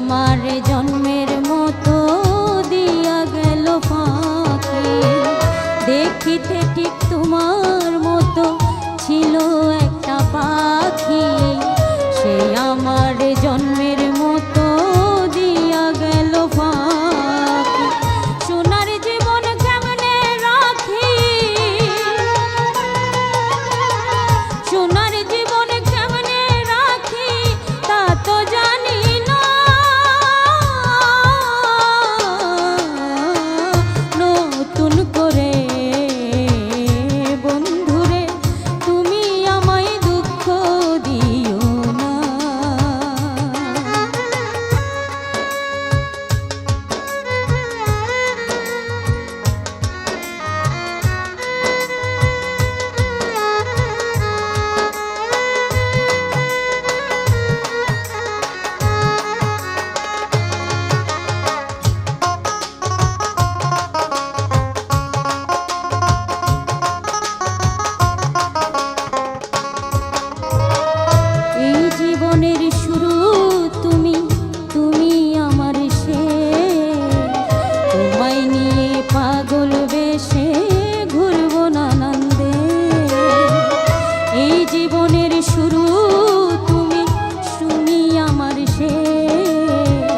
আমার জন্মের মতো দিয়া গেল ফাঁকি। দেখিতে ঠিক তোমার মতো ছিল একটা পাখি, সে আমার জন্মের মতো দিয়া গেল ফাঁকি। সোনার জীবন কেমনে রাখি, সোনার জীবন কেমনে রাখি তা তো জানি না। নতুন করে বন্ধুরে তুমি আমায় দুঃখ দিও না। এই জীবনের শুরু তুমি, তুমি আমার শেষ। তোমায় নিয়ে পাগল বেশে ঘুরবো নানান্দে। এই জীবনের শুরু তুমি, তুমি আমার শেষ।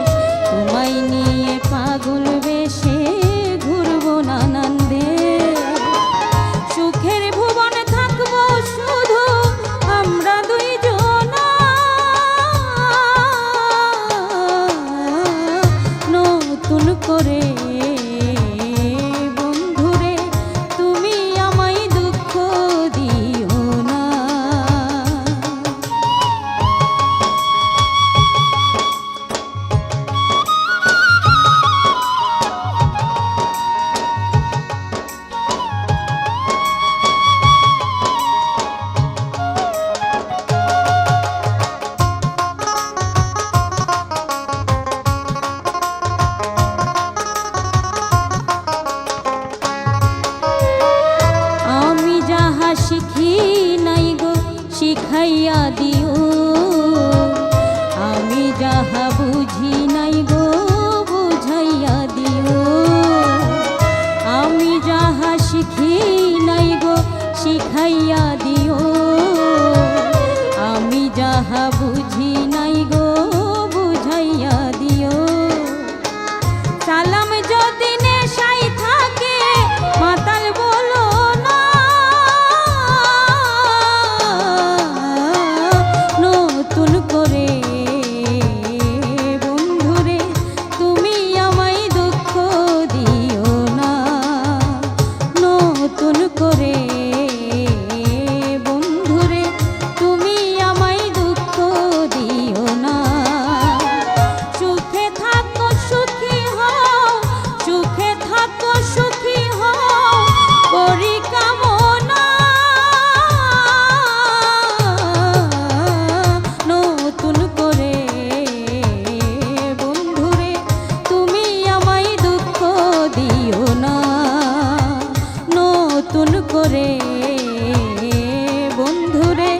তোমায় নিয়ে পাগল বেশে ঘুরবো নানান্দে। সুখের ভুবন থাকবো শুধু আমরা দুইজনা। নতুন করে বন্ধুরে তুমি আমায় দুঃখ দিও না। আমি যাহা শিখি নাই গো শিখাইয়া দিও। আমি যাহা বুঝি নাই গো বুঝাইয়া দিও। আমি যাহা শিখি নাই গো শিখাইয়া দিও। আমি যাহা বুঝি নাই গো বুঝাইয়া দিও। সালাম যদি নেশাই থাকে মাতাল বলো না। নতুন করে বন্ধুরে তুমি আমায় দুঃখ দিও না। নতুন করে বন্ধুরে তুমি আমায় দুঃখ দিও না। সুখে থাকো সুখী হও, সুখে থাকো সুখী হও করি কামনা। নতুন করে বন্ধুরে তুমি আমায় দুঃখ দিও না। নতুন করে বন্ধুরে